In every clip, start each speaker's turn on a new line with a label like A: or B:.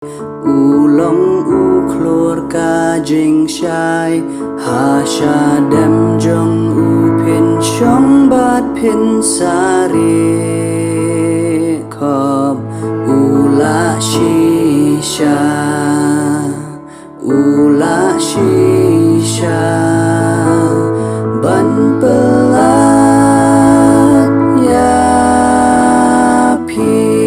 A: Ulong uklor ka jing shai Hasha dem jong pin shong bat pin sari Khob ula shisha Ban pelat ya pi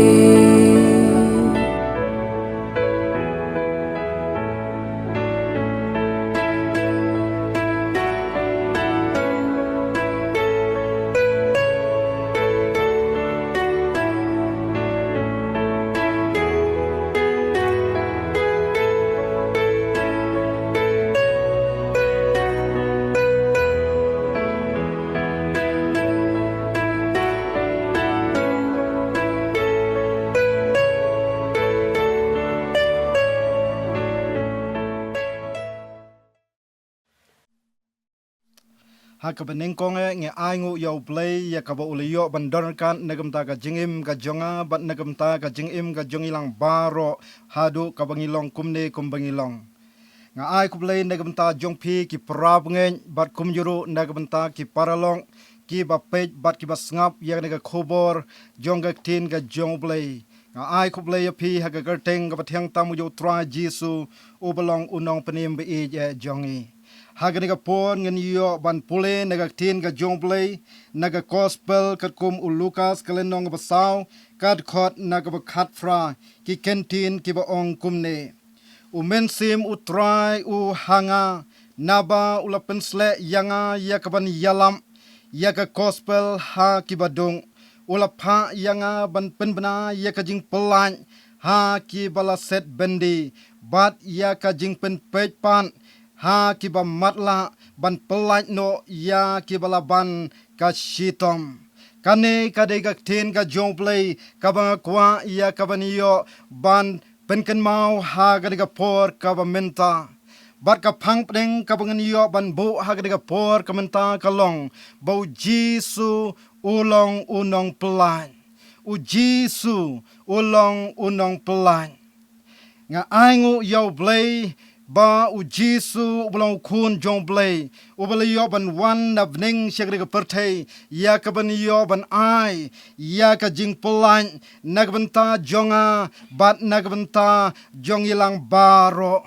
B: Hakabening konge nge aingu yau Blei ya kaba uliyo bandar kan nagamta ka jingim ka jonga bat nagamta ka jingim ka jongilang baro hadu kabangilong kumne kumbangilong nga ai ku Blei nagamta jongpi ki prab ngeng bat kumjuru nagamta ki paralong ki bapej bat ki basngap ya naga khubor jong ka ktien ka jong Blei nga ai ku Blei pi haga gerteng ka batyang tamu yo trai JISU U balong unong penim be je jongi Haga naga pon ngan yo ban pule naga ktien ka jong Blei naga gospel kat kum u Lukas kalenong ba saw kat khot naga ba khat fra ki kentin ki ba ong kumne u mensim u trai u hanga naba ula pensle yanga ya kaban yalam ya ka gospel ha ki badung ula pha yanga ban penbana ya ka jing pelan ha ki bala set bendi bat ya ka jing pen pej pan ha kiba matla ban pelaj no ya kibala ban ka shitom kane kade ka ktien ka jong Blei kabang kwa ya kabaniyo ban penken mau ha gade ka por ka bynta bat ka phang pdeng ka banganiyo ban bu ha gade ka por ka menta ka long bau JISU ulong unong pelan u JISU ulong unong pelan nga aingu yau Blei ba u JISU belong kun jong Blei u beliyo ban wan na bning syagre ka perthei ya ka ban yo ban ai ya ka jing pelan nagbenta jonga bat nagbenta jong ilang baro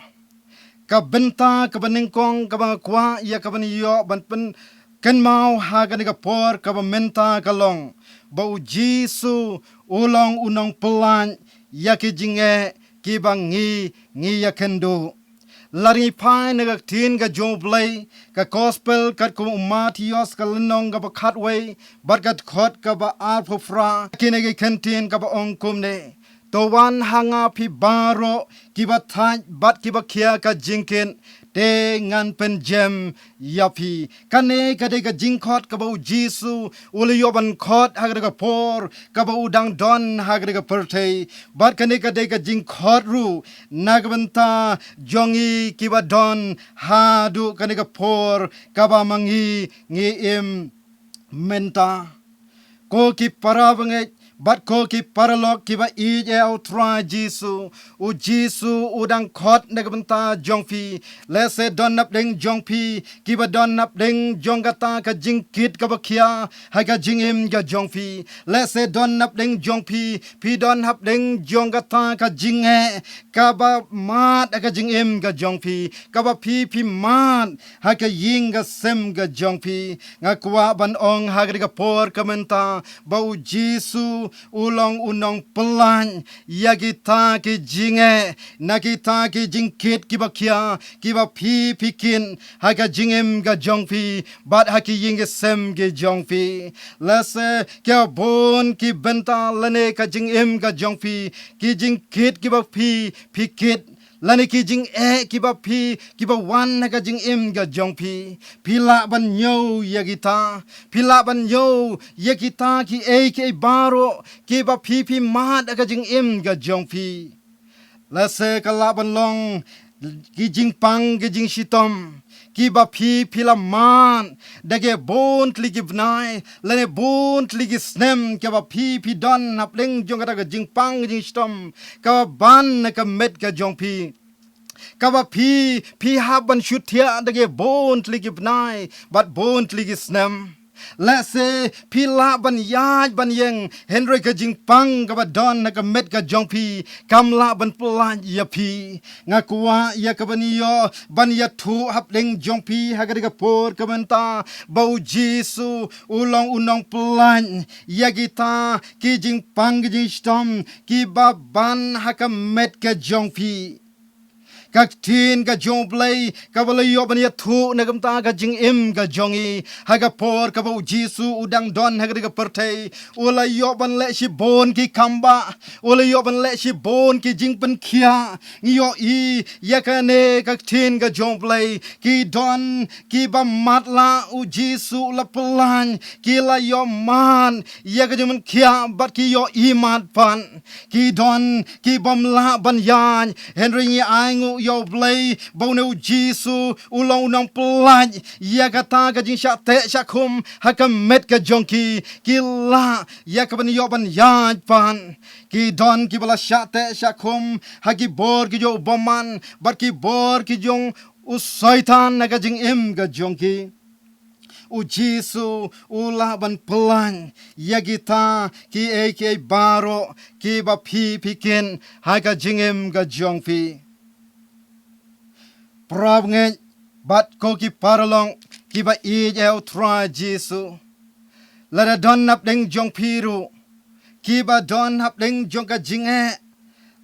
B: ka benta ka baningkong ka bang kwa ya ka ban yo ban pen ken mau ha ka ni ka por ka bynta ka long ba u JISU ulong unong pelan ya ki jinge ki bangi ngi ya kendo Lari pai naga ktien ka jong Blei ka gospel kat kum umatios ka lenong ka bakat way bat kat khot ka ba alpofra kinegi kentien ka ba ong kumne to wan hanga pi baro ki ba thaj bat ki ba khia ka jingkin te ngan pen jem yapi kane ka de ka jingkhot ka ba JISU uliyo ban khot ha ka por ka ba udang don ha ka perthei bat kane ka de ka jingkhot ru nagbanta jongi ki ba don ha du kane ka por ka ba mangi ngi im menta ko ki parabange bat ko ki paralok ki ba i au trai JISU u JISU udang khot nagbanta jongpi lese don nap ding jongpi ki ba don nap ding jonggata ka jingkit ka ba khia ha ka jingim ka jongpi lese don nap ding jongpi pi don hap ding jonggata ka jinge ka ba mat ka jingim ka jongpi ka ba pi mat ha ka ying ka sem ka jongpi ngakwa ban ong ha ka por ka menta ba u JISU ulong unong pelan ya kita ki jinge na kita ki jingkit ki bakia ki ba pikin ha ka jingim ga jongpi bat ha ki ying sem ge jongpi lase kya bon ki bynta lane ka jingim ga jongpi ki jingkit ki ba pikit lani ki jing ki ba wan na ka jing im ga jongpi pila ban yo ya kita pila ban yo ya kita ki ki baro ki ba mat ka jing im ga jongpi lase kala ban long ki jingpang ki jing shitom ki ba phi philaman dage bon ligi bnai lene bon ligi snem ke ba phi don hapleng jong kata jingpang jing shitom ka ban ka met ka jong phi kaba phi haban shutia dage bon ligi bnai but bon ligi snem let's say pila ban yaj ban yeng Henry ka jingpang ka don na ka met ka jongpi kamla ban plan ya pi ngakua ya ka baniyo ban ya thu hapleng jongpi hagari ka por ka banta bau JISU ulong unong plan ya kita ki jingpang ki jingstom ki baban haka met ka jongpi ktien ka jong Blei ka balayo ban ya thu na gamta ka jingim ka jongi haga por ka bau JISU udang don haga ka pertai ulayo ban le shi bon ki kamba ulayo ban le shi bon ki jingpen khia ngiyo I ya ka ne ktien ka jong Blei ki don ki ba matla u JISU la pelan ki la yo man ya ka jingpen khia bat ki yo I mat pan ki don ki bam la ban yan Henry ngi aingu yo Blei bau JISU ulong unong pelan ya kata ka jing sha te sha khum ha ka met ka jongki ki la ya ka ban yo ban yan pan ki don ki bala sha te sha khum ha ki bor ki jo boman bar ki bor ki jong u saitan na ka jing im ka jongki u JISU ula ban pelan ya kita ki ek baro ki ba phi pikin ha ka jingim ka jongpi Prab ngeit bat ko ki paralong ki ba I trai JISU la don nap deng jong piru ki ba don hap deng jong ka jinge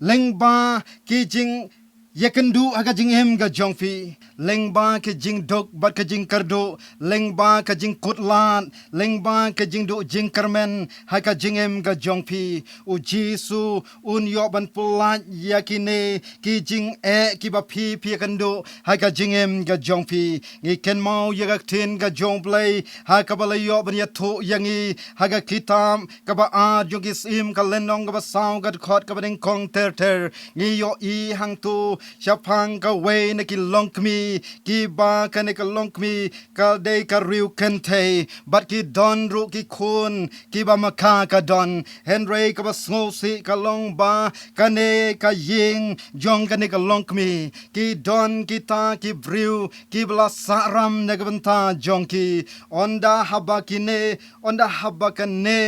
B: LYNGBA ki jing yekendu aga jingim ga jongfi LYNGBA ke jingdok bat ke jingkyrkhu LYNGBA ke jingkutlan LYNGBA ke jingdu jingkermen ha ka jingim ga jongfi u JISU un yo ban pulat yakine ki jing ki ba phi kendu ha ka jingim ga jongfi ngi ken mau ya ga tin ga jong Blei ha ka bala yo ban ya thu yangi ha ga kitam ka ba a jongis im ka lenong ka ba saw ga khot ka ba ding kong ter ngi yo I hang tu shaphang ka we na ki longkmi ki ba ka ne ka longkmi ka de ka riu kente bat ki don ru ki khun ki ba maka ka don Henry ka ba sngo si ka long ba ka ne ka ying jong ka ne ka longkmi ki don kita ki briu ki bla saram na ka banta jong ki onda haba ki ne onda haba ka ne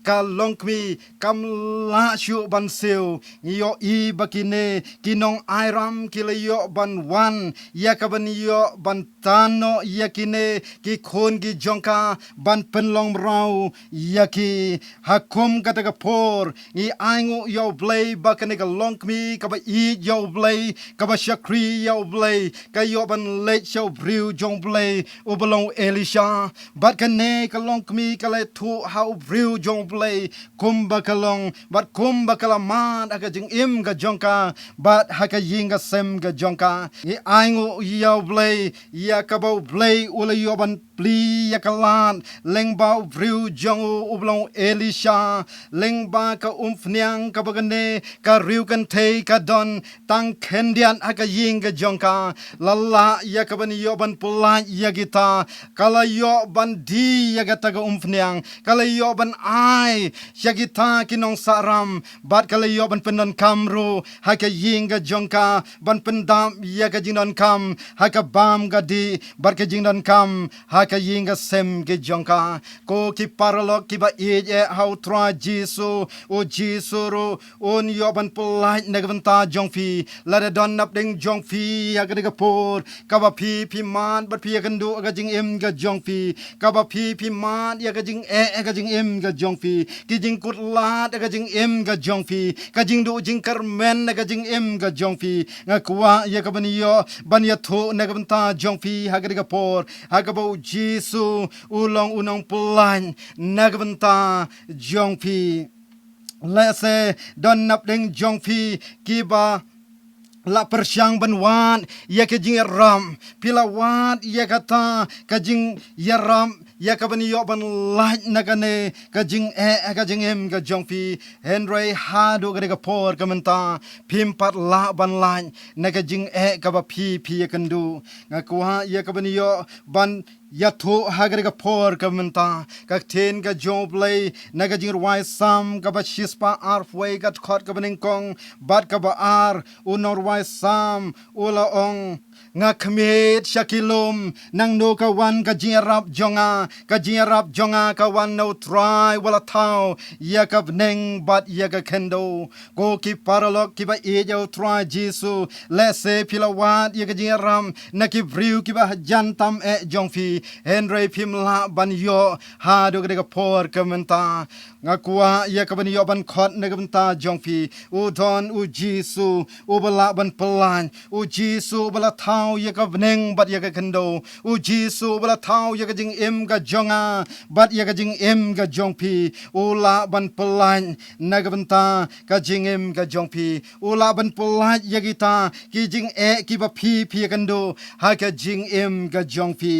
B: ka longkmi kam la shu ban siu yo I bakine kinong airam kilayo ban wan yakaban yo ban tano yakine ki khon ki jongka ban penlong rau yaki hakum kata ka por I aingu yo Blei bakane ka longkmi ka ba I yo Blei ka ba shakri yo Blei ka yo ban le show briu jong Blei ubalong Elisha bat kane ka longkmi ka le thu how briu jong Blei kumba kalong bat kumba kalaman aga jing im ga jongka bat haka yinga sem ga jongka I aingu yo Blei ya ka ba Blei ula yo ban pli ya kalan LYNGBA briu jong ublong Elisha LYNGBA ka umfnyang ka bagane ka riu kan te ka don tang kendian haka yinga jongka lalla ya ka ban yo ban pulan ya kita kala yo ban di ya gata ka umfnyang kala yo ban ai syagita kinong saram bat kala yo ban pyndonkam ru haka yinga jongka ban pendam ya ka jingdonkam haka bam gadi bat ka jingdonkam haka yinga sem ge jongka ko ki paralok ki ba how trai JISU o JISU ru on yo ban polai nagvanta jongfi la don nap ding jongfi ya ka por ka ba phi man bat phi kan du ga jing em ga jongfi ka ba phi man ya ga jing ga jing em ga jongfi ki jing kut la ga jing em ga jongfi ka jing du jing karmen ga jing em ga jongfi nga kwa ya ka ban ya thu na ga banta jongfi ha ga por ha ga bo JISU ulong unong pulan na ga banta jongfi let's say don nap ding jongfi ki ba la persyang banwan ya ke jing ram pila wat ya kata ka jing ya ram ya ka ban yo ban lai na ka ne ka jing ka jingim ka jong pi henry ha do ka por ka menta phim pat la ban lai na ka jing ka ba pi kan du nga kwa ya ka ban yo ban ya thu hagar ka por ka menta ka ten ka job lay na ka jing wai sam ka ba shispa arfway ka khot ka baning kong bat ka ba ar unor wai sam ula ong nga khmet shakilum nang no ka wan ka jingrap jonga ka wan no trai wala thau ya ka neng bat ya ka kendo ko ki paralok ki ba e jo trai jisu le se pilawat ya ka jingram na ki vriu ki ba jantam e jongfi henry pimla ban yo ha do ka por ka menta nga kwa ya ka ban yo ban khot na ka menta jongfi u don u jisu u bala ban pelan u jisu bala thau ya ka neng bat ya ka kendo u jisu bala thau ya ka jing im ka jonga bat ya ka jing im ka jongpi u la ban pelan na ka menta ka jing im ka jongpi u la ban pelan ya kita ki jing e ki ba pi kendo ha ka jing im ka jongpi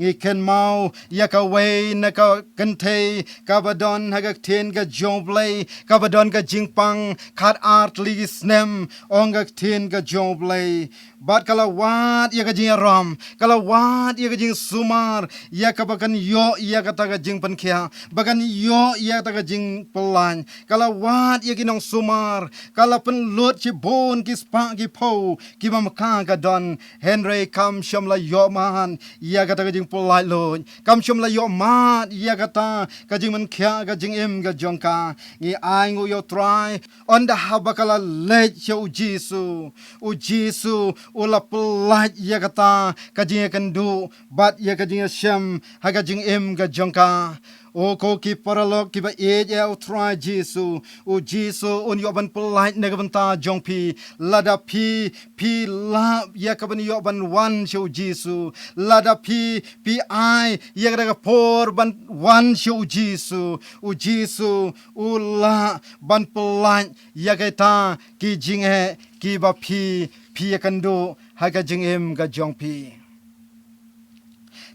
B: ngi ken mau ya ka wei na ka kente ka badon ha ka ten ka joblay ka badon ka jingpang khat art li snem ong ka ten ka joblay bat kala wat ya ka jing ram kala wat ya ka jing sumar ya ka bakan yo ya ka ta ka jing pan kya bakan yo ya ta ka jing pelan kala wat ya ki nong sumar kala pen lut chi bon ki spa ki po ki mam ka ka don henry kam sham la yo man ya ka ta ka jing polai lo kam sham la yo ma ya ka ta ka jing man kya ka jing im ka jongka ngi ai ngu yo try on the habakala let show jisu u jisu ula polai ya ka ta ka jing kan du bat ya ka jing sham ha ka jing im ka jongka o ko ki paralok ki ba e ya try jisu o jisu on yo ban polite ne ban ta jong pi lada pi la ya ka ban yo ban wan show jisu lada pi I ya ka por ban wan show jisu o jisu o la ban polite ya ka ta ki jing he ki ba pi ya kan do ha ka jing em ka jong pi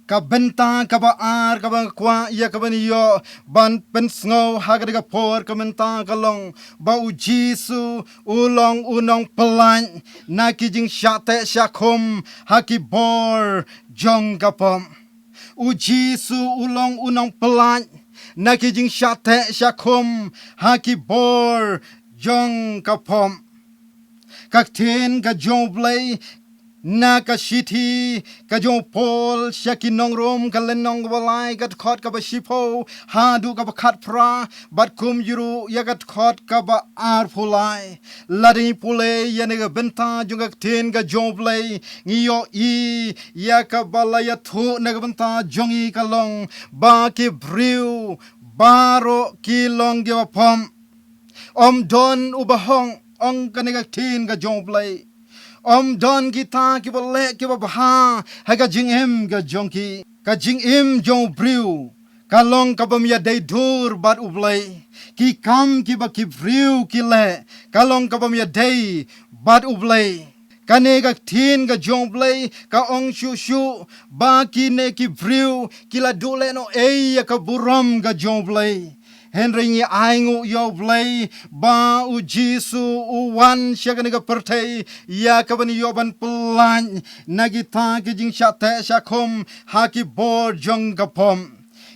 B: ka bynta ka ba ar ka ba kwa ya ka ban yo ban pen sngo ha ka por ka bynta ka long ba u jisu ulong unong pelan na ki jing shate shakum ha ki bor jong ka pom u jisu ulong unong pelan na ki jing shate shakum ha ki bor jong ka pom ka ten ka jong blei na ka shiti ka jong pol shakin nong rom ka len nong walai ka khot ka ba shipo ha du ka ba khat pra bat kum yuru ya ka khot ka ba ar phulai lading pule ya ne ga benta jong ka ten ka jong play ngiyo I ya ka bala ya thu na ka benta jong I ka long ba ki briu baro ki long ge ba pom om don ubahong ong ka ne ka ten ka jong play om don kita ki bole ki ba ha ha ka jing em ka jong ki ka jing em jong briu ka long ka bam ya dai dur bat u blei ki kam ki ba ki briu ki le ka long ka bam ya dai bat u blei ka ne ka tin ka jong blei ka ong shu shu ba ki ne ki briu ki la dole no e ya ka buram ka jong blei henry ni aingu yo blei ba u jisu u wan shagani ka pertai ya ka ban yo ban plan nagita ki jing shate shakum ha ki bor jong ka pom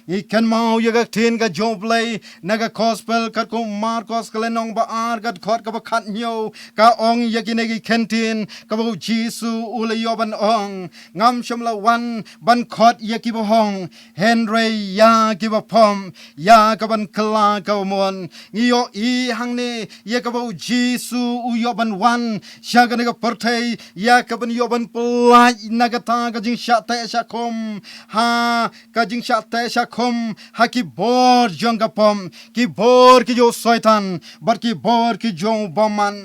B: ikan mau ya ka tin ka jong blei naga gospel ka ko marcos ka lenong ba ar ka khot ka ba khat nyo ka ong ya ki ne ki kentin ka ba jisu u le yo ban ong ngam sham la wan ban khot ya ki ba hong henry ya ki ba pom ya ka ban kla ka mon yo I hang ne ya ka ba jisu u yo ban wan sha ka ne ka pertai ya ka ban yo ban plai naga ta ka jing sha ta sha kom ha ka jing sha ta sha kom ha ki bor jong ka pom ki bor ki jo soitan bar ki bor ki jong baman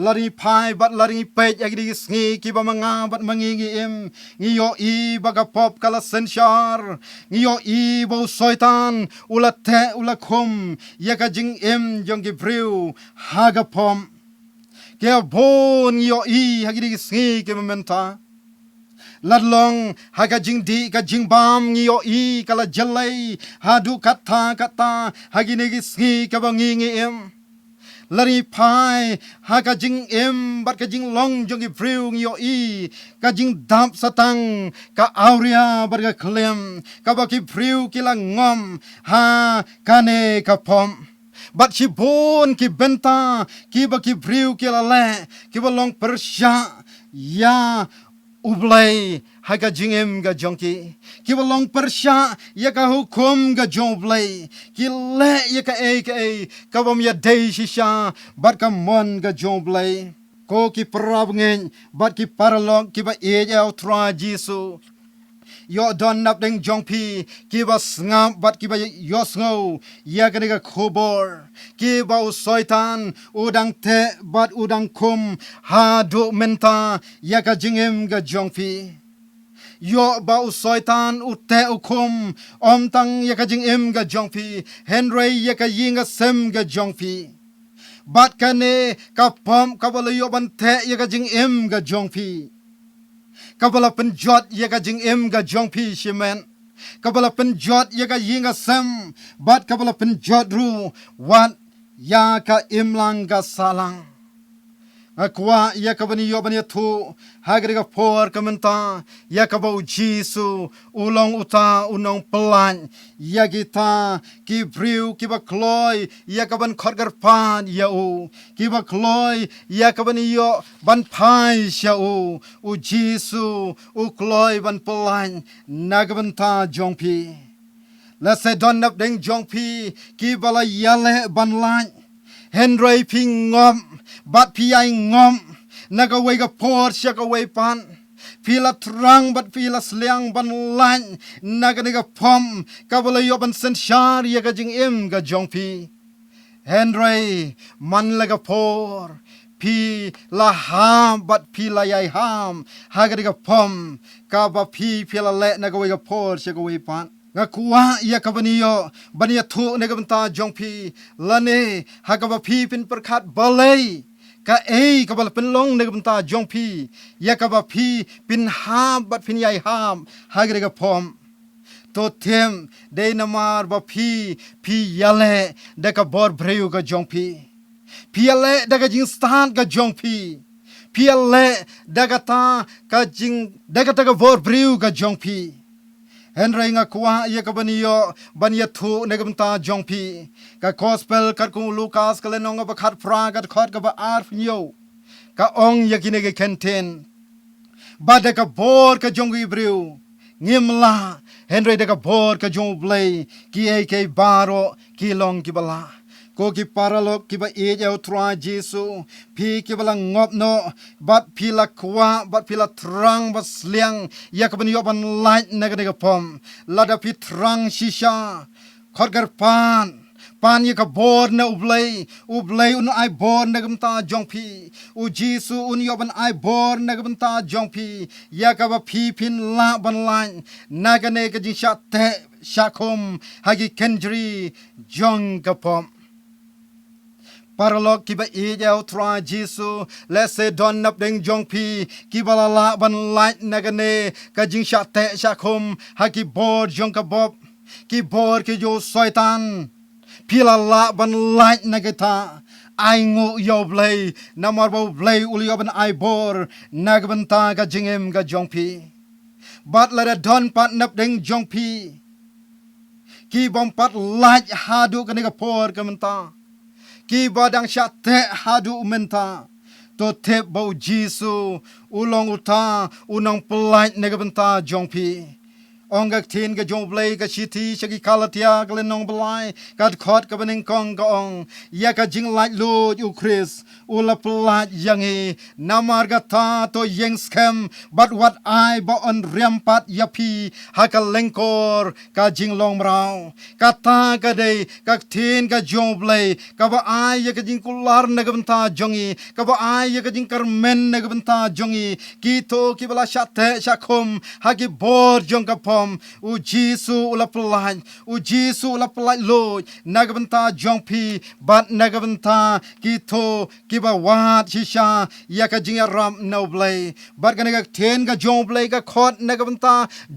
B: lari pai bat lari pej agri sngi ki ba manga bat mangi ngi em ngi yo I baga pop kala senshar ngi yo I bo soitan ula te ula khum ya ka jing em jong ki briu ha ga pom ke bon ngi yo I agri sngi ki menta ladlong haga jingdi ka jingbam ngiyo I kala jalai hadu kata hagine gisgi ka bangingi lari pai haga jingim bat ka jinglong jongi vriu ngiyo I ka jingdap satang ka auria bat ka khlem ka baki vriu kila ngom ha kane ka pom bat si bon ki bynta ki baki vriu kila le ki balong persya ya Blei haga jingim ga jongki ki balong persya ya ka hukum ga jong Blei ki le ya ka ka bom ya dei shisha bat ka mon ga jong Blei ko ki prab ngen bat ki paralog ki ba ya trai JISU yo don nap deng jong pi ki ba ngam bat ki ba yo sngo ya ka ga khubor ki ba soitan udang te bat udang kum ha do menta ya ka jingim ga jong pi yo ba soitan ute ukum om tang ya ka jingim ga jong pi henry ya ka yinga sem ga jong pi bat kane ka pom ka ba yo ban te ya ka jingim ga jong pi kabala penjot ya ka jingim ga jong pi shimet kabala penjot ya ka yinga sem bat kabala penjot ru wat ya ka imlang ga salang akwa ya ka bani yo bani thu hagri ga por kamenta ya ka bau JISU ulong uta unong pelan ya kita ki briu ki ba kloi ya ka ban khotgar pan ya u ki ba kloi ya ka bani yo ban pai sha u JISU u kloi ban pelan nagabanta jongpi la se don nap deng jongpi ki bala yale ban lan henry pingom bat pi ai ngom naga wei ga por sha ga wei pan pila trang bat pila sliang ban lan naga ni ga pom ka bala yo ban sen shar ya ga jing im ga jong pi henry man la ga por pi la ham bat pi la yai ham ha ga ni ga pom ka ba pi la le naga wei ga por sha ga wei pan nga kuwa ya ka baniyo baniya thu ne ga banta jong pi lane ha ka ba pi pin perkhat balai ka ka bal pin long ne ga banta jong pi ya ka ba pi pin ham bat pin yai ham ha ga pom to them de namar ba pi yale de ka bor breu ga jong pi yale de ga jing stan ga jong pi yale de ga ta ka jing de ga ta ga bor breu ga jong pi henry nga kwa ye ka baniyo baniya thu ne gamta jongpi ka gospel kar ku lucas ka lenong ba khat fra ka khot ka ba ar nyo ka ong yakine ke kenten ba de ka bor ka jongi breu ngimla henry de ka bor ka jong Blei ki ke baro ki long ki bala ko ki paralog ki ba trai JISU pi ki bala ngop no bat pi la kwa bat pi la trang ba sliang ya ka ban yo ban light na ga pom lada pi trang shisha khotgar pan ye ka bor na Blei un ai bor na gamta jong pi JISU un yo ban ai bor na gamta jong pi ya ka ba pi pin la ban lan na ga ne ka jing sha te sha khom hagi kendri jong ka pom paralog ki ba trai JISU lese don nap deng jong pi ki bala la ban light nagane ka jing sha te sha khum ha ki bor jong ka bob ki bor ki jo soitan pila la ban light nagata ai ngu yo Blei namar bo Blei uli yo ban ai bor nagbanta ka jingim ka jong pi bat la don pat nap deng jong pi ki bom pat light hadu ka ni ka por ka menta ki badang sha te hadu menta to te bo JISU ulong uta unong pelait ne ga benta jong pi ong ga tin ga jong Blei ga chiti shagi kalatia ga lenong belai ga khot ga bening kong ga ong ya ga jing lai lu u Chris ula pelat yangi namar ga ta to yeng scam but what I ba on rempat yapi ha ka lengkor ka Jinglong brau kata ga dei ga tin ga jong Blei ka ba ai ya ga jing kular na ga benta jongi ka ba ai ya ga jing karmen na ga benta jongi ki to ki bala sha te sha khum ha ki bor jong ka pom u JISU ula pelai u JISU ula pelai loi nagabenta jong pi bat nagabenta kito kibawat shisha ya ka jing ram no Blei bat ka ktien ka jong Blei ka khot nagabenta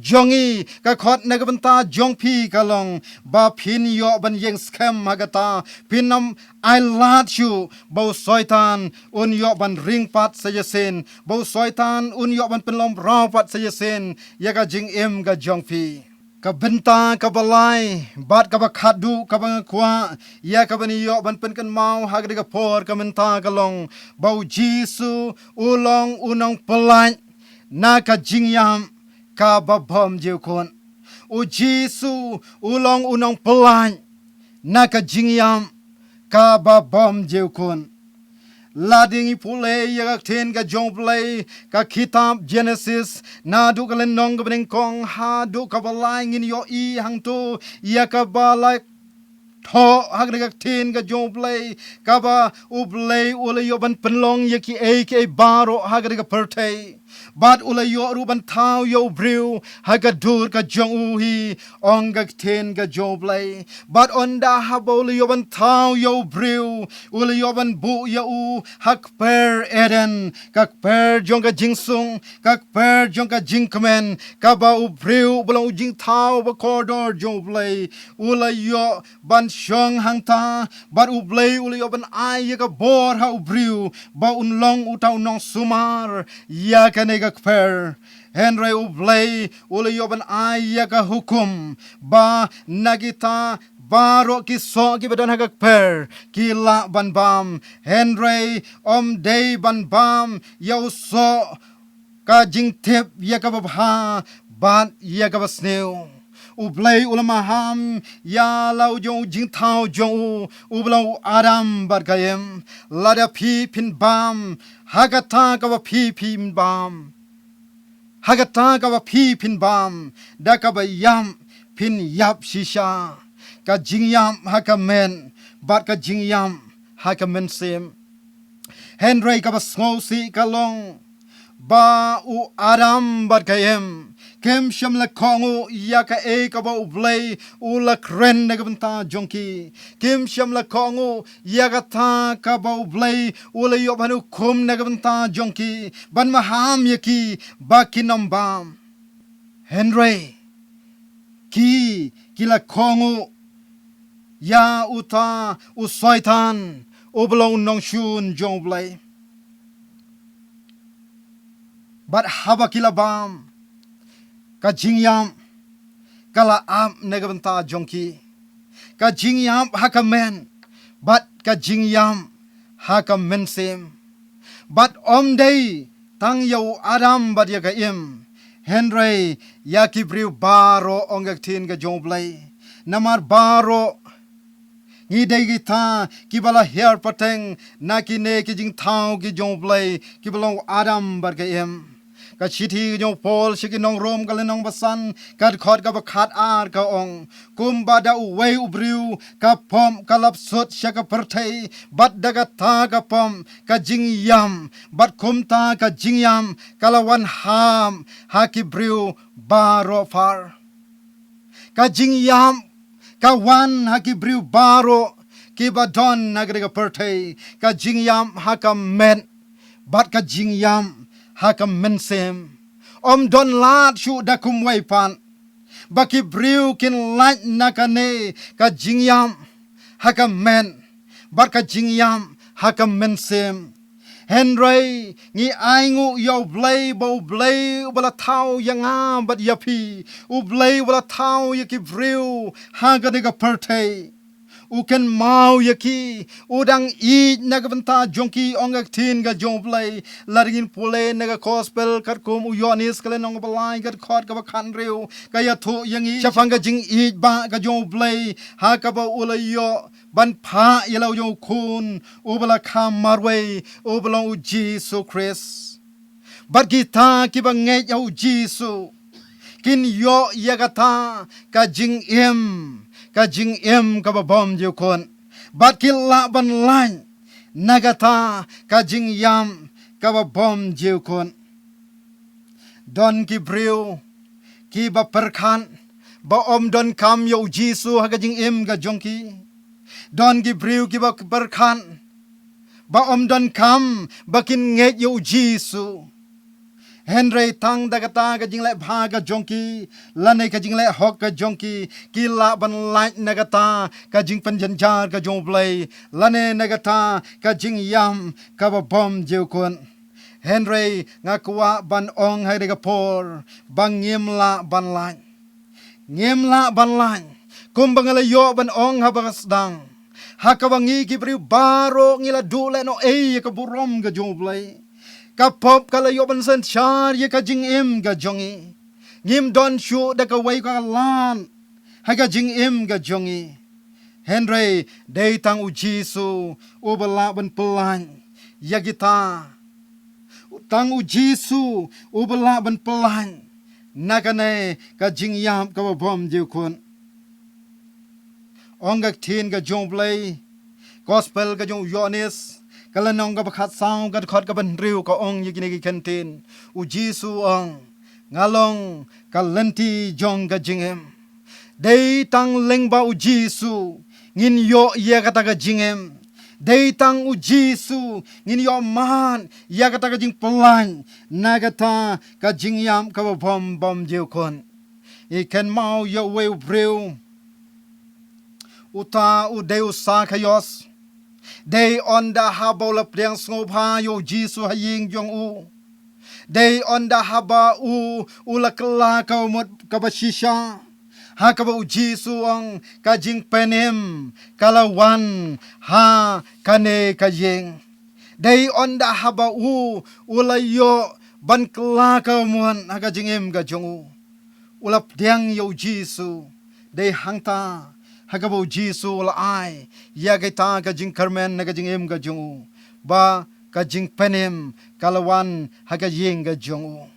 B: jongi ka khot nagabenta jong pi ka long ba phin yo ban yeng scam magata pinam I lat you bo soitan un yo ban ring pat sayasin bo soitan un yo ban penlom raw pat sayasin ya ka jing ka jong pi ka bynta ka balai bat ka bakhadu ka bangkwa ya ka bani yo ban pen kan mau hagde ka por ka menta ka long bo JISU ulong unong pelai na ka jingyam ka babom jekon u JISU ulong unong pelai na ka jingyam ka babom jekon lading ipule ya ktien ka jong Blei ka kitab Genesis na du ka lenong ka kong ha du ka balai ngin yo I hang tu ya ka balai tho hagre ktien ka jong Blei ka ba u Blei ule yo ban penlong ya ki ke baro hagre ka pertei bat ule yo ruban tau yo briu haga dur ka jong u hi ong ka ktien ka jong Blei bat onda habole yo ban tau yo briu ule yo ban bu ya u hak per eden kak per jong ka jingsung kak per jong ka jingkamen ka ba u briu belong jing tau ba corridor jong Blei ule yo ban shong hang ta bat u Blei ule yo ban ai ya ka bor ha u briu ba un long u tau nong sumar ya ka ne ka per Henry u Blei ule yo ban ai ya ka hukum ba nagita baro ki so ki badan hagak per ki la ban bam Henry om day ban bam yo so ka jing tip ya ka babha bat ya ka basneu u Blei ulama ham ya lau jong jing thau jong u blau adam bat kayem lada pi pin bam hagata ka ba pi pin bam hagata ka ba pi pin bam da ka ba yam pin yap shisha ka jingyam hakamen bat ka jingyam hakamen sem Henry ka ba sngosi ka long ba u adam bat kayem kem sham la kongu ya ka ka ba u Blei u la kren na gabanta jonki kem sham la kongu ya ka ta ka ba u Blei u la yo banu kum na gabanta jonki ban maham yaki ba kinom bam Henry ki kila kongu ya uta u soitan u belong nong shun jong Blei bat haba kila bam ka jingyam kala am negabanta jonki ka jingyam hakamen bat ka jingyam hakamen sem bat om day tang yo adam bat ya ka im Henry yakibriu baro ongak tin ka jong Blei namar baro ngi dei gita kibala hair pateng na kine ki jing thau ki jong Blei kibalong adam bat ka im ka chithi jong Paul shiki nong rom ka lenong basan ka khot ka bakhat ar ka ong kum bada uwei ubriu ka pom ka lap sut shaka perthei bat daga ta ka pom ka jingyam bat kum ta ka jingyam kalawan ham haki briu baro far ka jingyam ka wan haki briu baro ki badon nagre ka perthei ka jingyam haka men bat ka jingyam hakam mensem om don lat shu da kum wai pan baki briu kin lat nakane ka jingyam hakam men bat ka jingyam hakam mensem Henry ngi aingu yo Blei bo Blei bala thau yanga bat yapi u Blei bala thau yaki briu haga de ka perthei uken mau yaki udang I nagabanta jonki ongak tin ga jong Blei laringin pule naga gospel kat kum u yonis kale nong balai kat khot ka khan reu ka ya thu yangi shaphang ga jing I ba ga jong Blei ha ka ba ulayo ban pha yelo yo kun u bala kham marwei u bala u JISU Christ bat gita ki ba ngeit yo JISU kin yo yagata ka jingim ka jingim ka babom je kon bat killa ban lain nagata ka jingyam ka babom je kon don ki briu ki ba perkan ba om don kam yo JISU haga jingim ga jongki don gi briu ki ba perkan ba om don kam bakin ngeit yo JISU Henry tang dagata ka jingle bha ka jongki lane ka jingle hok ka jongki kila ban light nagata ka jing panjanjar ka jong Blei lane nagata ka jing yam ka ba bom jekun Henry ngakwa ban ong hai ka por bang ngimla ban lain ngimla ban lain kumbangala yo ban ong habasdang hakawangi ki bri baro ngila dule no ka burom ka jong Blei kapop kalayo ban san char ye ka jingim ga jongi ngim don shu da ka wai ka lan ha ka jingim ga jongi Henry dei tang u JISU u bala ban pelan ya kita tang u JISU u bala ban pelan nakane ka jingyam ka bom je kun ongak tin ga jong Blei gospel ga jong yonis kalanong ka bakhat sang ka khot ka ban riu ka ong yigini ki kantin u JISU ong ngalong kalanti jong ka jingem dei tang lengba u JISU ngin yo ye kata ka jingem dei tang u JISU ngin yo man ya kata ka jing pelan nagata ka jingyam ka bom bom je kon ikan mau yo we breu uta u deu sa kayos Day on the haba lap deng sngopa yo JISU haying jong u. Day on the haba u ulakla ka umot kabashisha. Ha kaba u JISU ang kajing penem kalawan ha kane kajing. Day on the haba u ulayo ban kla ka umot ha kajing em ka jong u. Ulap deng yo JISU day hangta hagabo JISU la ai ya gaita ka jingkarmen na ka jingim ka jungu ba ka jingpenem kalawan haga ying ka jungu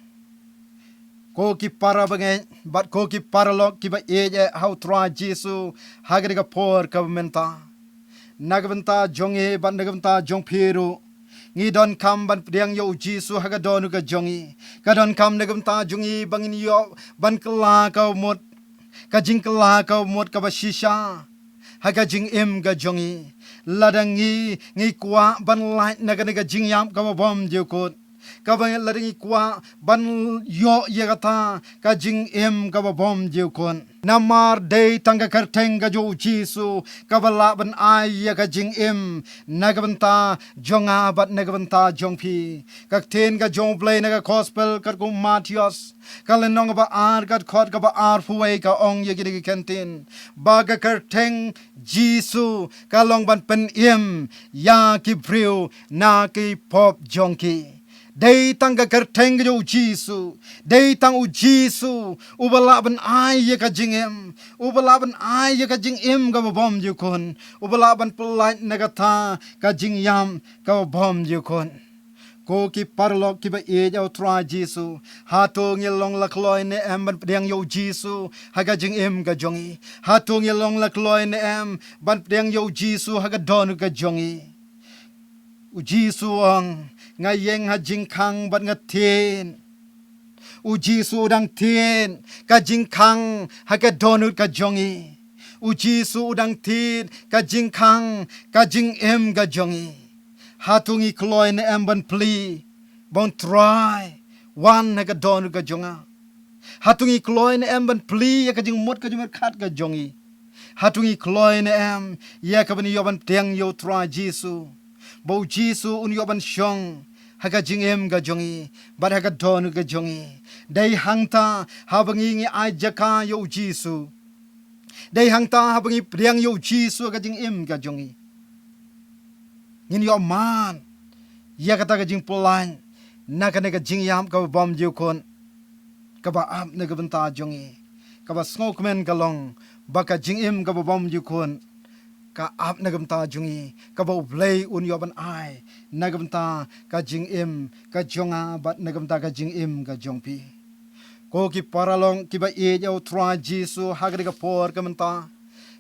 B: ko ki para bangen bat ko ki paralok ki ba eje how try JISU haga ka por ka menta nagabenta jonge ban nagabenta jong piru ngi don kam ban priang yo JISU haga donu ka jongi ka don kam nagabenta jongi bangin yo ban kala ka mot ka jingkla ka mot ka bashisha haga jingim ga jongi ladangi ngi kwa ban light na ga jingyam ka bom jekot ka ban ladangi kwa ban yo yegata ka jingim ka bom jekon namar dei tangga karteng ga jo JISU ka bala ban ai ya ka jingim nagabanta jonga bat nagabanta jongpi ka ten ga jong Blei na ga gospel ka ko Matios kalenong ba ar kat khot ka ba ar fuwei ka ong ye gi kantin baga karteng JISU kalong ban pen im ya ki briu na ki pop jongki dei tang ka karteng jo JISU dei tang u JISU ubala ban ai ye ka jingem ubala ban ai ye ka jingim ka bom ju kon ubala ban polite nagata ka jingyam ka bom ju kon ko ki parlok ki ba e jau trai JISU hato ngilong lakloi ne em ban pdeng yo JISU haga jingim ka jongi hato ngilong lakloi ne em ban pdeng yo JISU haga donu ka jongi u JISU ang ngayeng ha jingkang bat ngatin u JISU dang tin ka jingkang haga donu ka jongi u JISU dang tin ka jingkang ka jingim ka jongi hatungi kloy ne emban pli bon trai wan na ka don ka jonga hatungi kloy ne emban pli ya ka jing mot ka jing khat ka jongi hatungi kloy ne em ya ka bani yoban teng yo trai JISU bo JISU un yoban shong ha ka jing em ka jongi bar ha ka don ka jongi dai hangta habangi ngi ai jaka yo JISU dai hangta habangi priang yo JISU ka jing em ka jongi ngin yo man ya kata ka jing pulan na ka jing yam ka bom ju kon ka ba am na ka benta jongi ka ba snokmen ka long ba ka jing im ka bom ju kon ka ap na ka benta jongi ka ba Blei un yo ban ai na ka benta ka jing im ka jonga ba na ka benta ka jing im ka jongpi ko ki paralong ki ba e jau trai JISU hagri ka por ka benta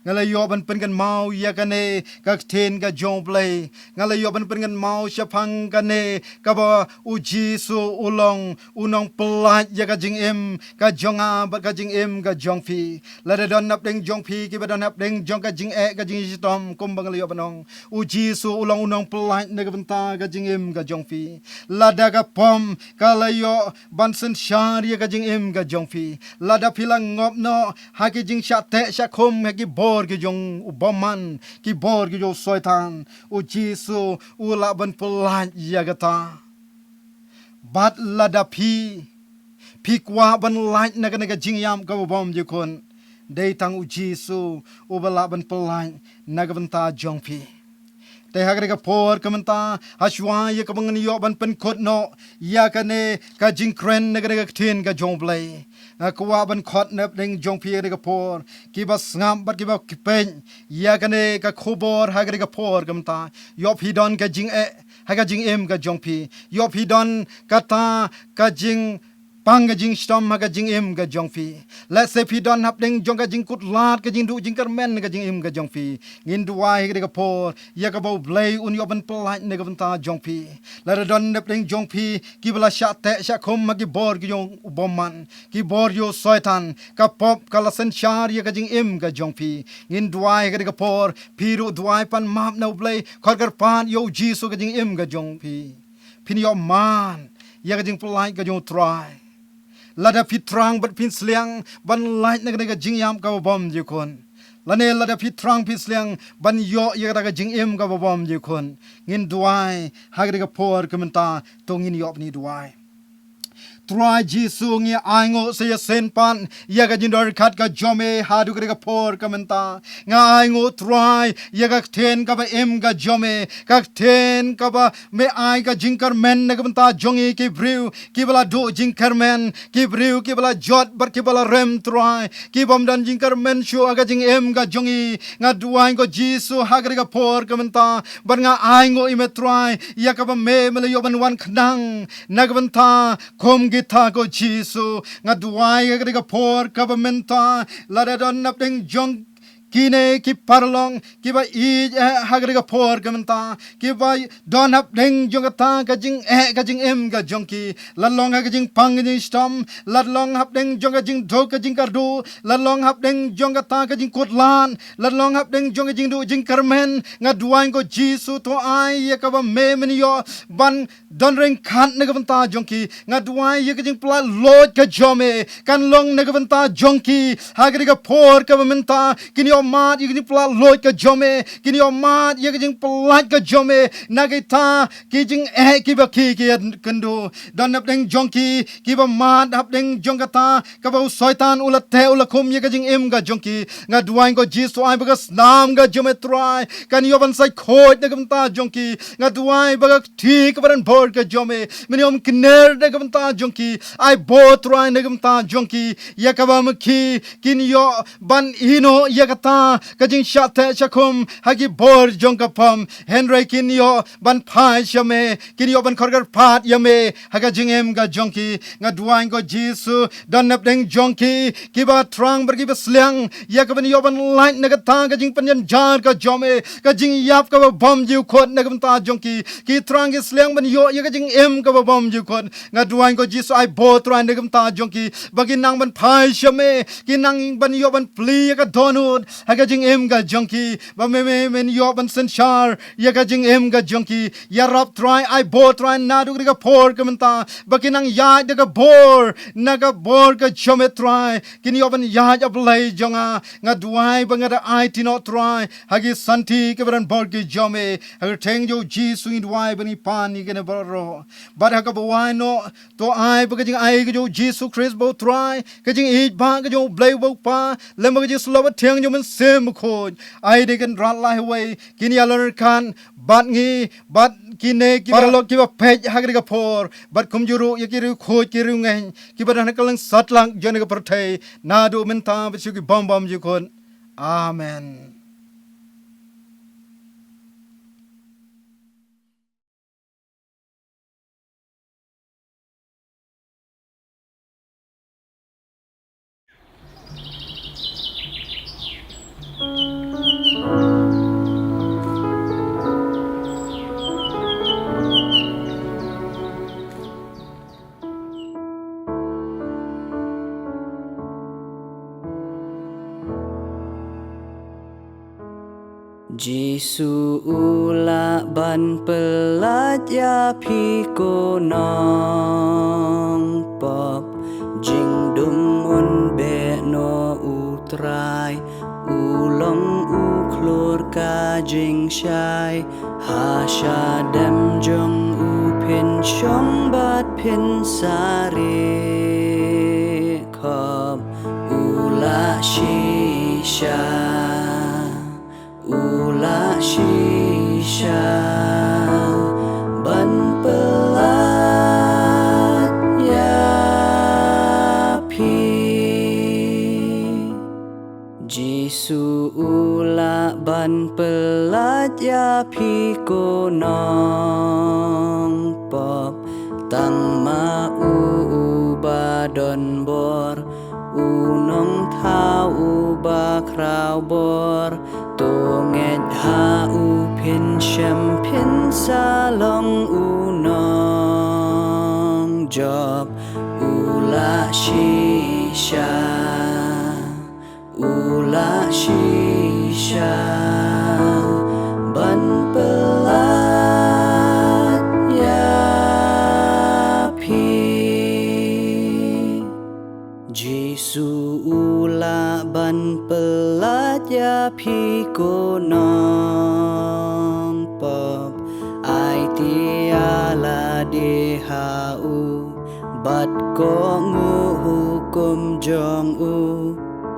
B: ngalayo ban pen kan mau ya kane ka ktien ka jong Blei ngalayo ban pen kan mau shaphang kane ka ba u JISU u nongpylait ya ka jingim ka jonga ba ka jingim ka jongphi la da don nap ding jongphi ki ba don nap ding jong ka jing'e ka jingtom kum bang ngalayo banong u JISU u nongpylait ne ka bynta ka jingim ka jongphi la da ka pom ka layo ban sen shar ya ka jingim ka jongphi la da pilang ngop no ha ki jing sha te sha khum ha ki bor ki jong u boman ki bor ki jo soitan u JISU u la ban pylait ya ka ta bat la da pi kwa ban lait na ka jingyam ka bom ji kun dei tang u JISU u bala ban pylait na ka bynta jongphi te hagre ka por kamanta hashwa ye ka bangan yo ban pen khot no ya ka ne ka jingkren ne ka ktien ka jong Blei kwa ban khot ne ding jong phi ka por ki bas ngam bat ki ba pen ya ka ne ka khubor hagre ka por kamanta yo phi don ka jing'e ha ka jingim ka jong phi yo phi don ka ta ka jing pang ka jing stom ha ka jingim ka jong phi let's say phi don hap ding jong ka jing kut lat ka jing du jing karmen ka jingim ka jong phi ngin duai ka por ya ka bo Blei un yo ban pylait ne ka bynta jong phi la don hap ding jong phi ki bala sha te sha khom ma ki bor ki jong boman ki bor yo soitan ka pop ka la sen char ya ka jingim ka jong phi ngin duai ka por phi ru duai pan map no Blei khot kar pan yo JISU ka jingim ka jong phi phin yo man ya ka jing pylait ka jong trai lada pitrang bat pin sliang ban light na ka jingyam ka bom ji kun lane lada pitrang pin sliang ban yo ya ka jingim ka bom ji kun ngin duai hagri ka por kamenta to ngin yo ni duai trai JISU ngi aingo se sen pan ya ga jindor khat ka jome hadu ka por kamenta nga aingo trai ya ga ten ka ba em ga jome ka ten ka ba me ai ka jingkar men na kamenta jongi ki briu ki bala do jingkar men ki briu ki bala jot bar ki bala rem trai ki bom dan jingkar men shu aga jing em ga jongi nga duai ko JISU hagri ka por kamenta bar nga aingo ime trai ya ka ba me mele yo ban wan khnang na kamenta kom ta ko JISU nga duai ka por ka ba menta la da don nap ding jong kine ki parlong ki ba I hagre ka por kamenta ki ba don hap ding jong ta ka jing em ka jong ki la long ka jing pang ni stom la long hap ding jong ka jing do ka jing kardu la long hap ding jong ta ka jing kotlan la long hap ding jong ka jing du jing karmen nga duai ko JISU to ai ya ka ba me men yo ban don reng khat na ka banta jong ki nga duai ya ka jing pla lot ka jome kan long na ka banta jong ki hagre ka por ka menta kini mat yigni pla loy ka jome kini mat yigni plat ka jome nagita kijing ki ba ki kendu don nap deng jongki ki ba mat hap deng jongata ka ba soitan ula te ula kum yigni im ga jongki nga duain ko JISU ai bagas nam ga jome trai kan yoban sai khoj na gamta jongki nga duai baga thi ka baran bor ka jome miniom kner na gamta jongki ai bo trai na gamta jongki yakaba mki kin yo ban ino yakata kajing shate shakum hagi bor jongkapam henry kin yo ban pai shame kin yo ban khorgar phat yame haga jingem ga jongki nga duain ko JISU dan nap deng jongki kiba trang bergi besliang yakaban yo ban light nagata kajing panyan jar ka jome kajing yap ka bom jiu khot nagamta jongki ki trang ki sliang ban yo yakajing em ka bom jiu khot nga duain ko JISU ai bo tran nagamta jongki bagi nang ban pai shame ki nang ban yo ban pli ka donut haga jing em ga jongki ba me men yo ban senchar yaga jing em ga jongki ya rap try I bo try na du ga por kamenta bakinang ya de ga bor naga bor ga chome try kin yo ban ya ja Blei jonga nga duai ba nga I ti no try hagi santi ke ban bor gi jome haga teng jo JISU in duai bani pan ni gene boro but haga bo why no to I ba ga jing I ga jo JISU Christ bo try ga jing I ba ga jo Blei bo pa lem ba ga JISU lo ba teng jo man sem khoj ai de kan rat lai way kin ya lor kan bat ngi bat kine ki paralo ki ba pej hagri ga por bat kum juru yakiru khoj kiru ngai ki ba na kalang satlang jone ga perthai na do menta ba chu ki bom bom ji kon amen.
A: JISU ula ban pelat ya pi ko nong pop jingdum un be no u trai ulong u klor ka jing shai ha sha dem jong u pin shong bat pin sari khop ula shisha ula shisha ban pelat ya pi JISU ula ban pelat ya pi ko nong pop tang ma u ba don bor unong thao u ba krao bor to ngeit ha u pin shem pin sa long u nong job ula shisha ula shisha ban pelat ya pi JISU ula ban pelat ya pi ko nong pop ai tia la de ha u bat ko ngu hukum jong u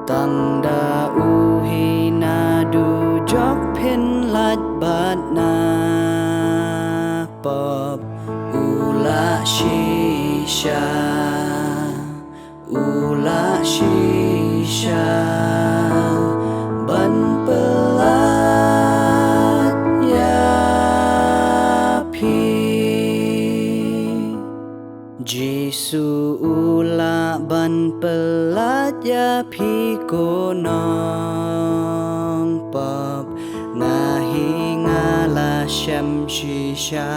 A: tang da u hi na du jok pin lat bat na pop ula shisha ula shisha ban pelat ya pi JISU ula ban pelat ya pi ko nong pop ngahi ngala shem shisha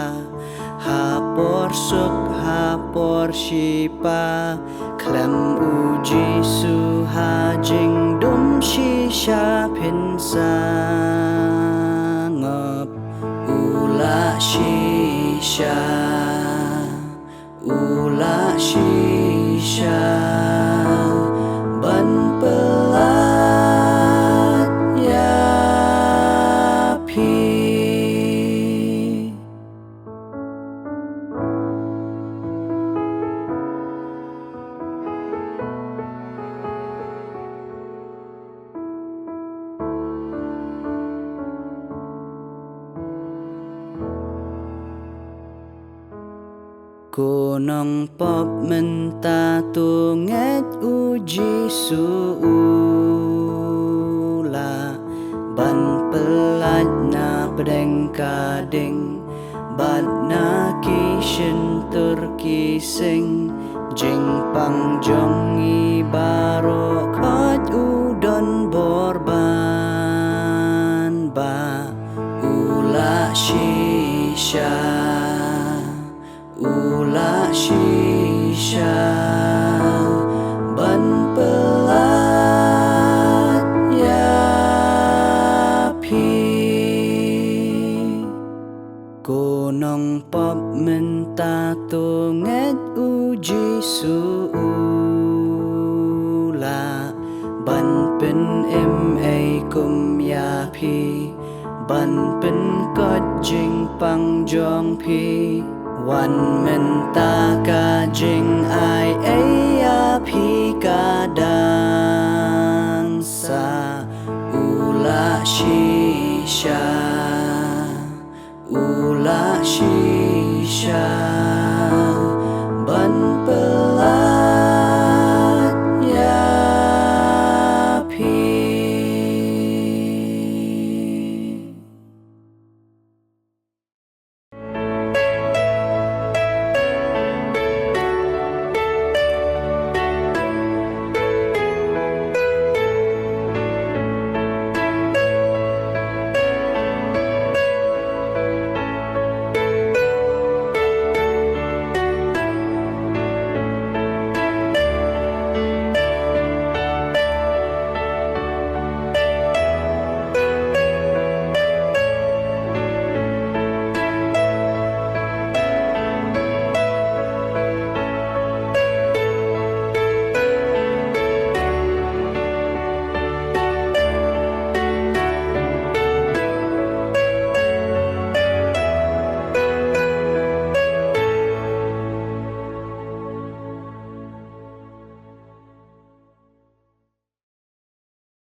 A: hapor sup hapor shipa khlem u JISU ha jingdum shisha pin sangop ula shisha ula shisha ban pelat ya pi ko nong pop bynta tu ngeit u JISU ula ban pelat na pedeng kading bat na kishin turki sing jing pang jong i baro kot u don borban ba ula shisha ula shisha ban pelat ya pi ko nong pop bynta tu ngeit u JISU ula ban pin a kum ya pi ban pin kot jing pang jong pi wan bynta ka jing ai ya pi ka dan sa ula shisha ula shisha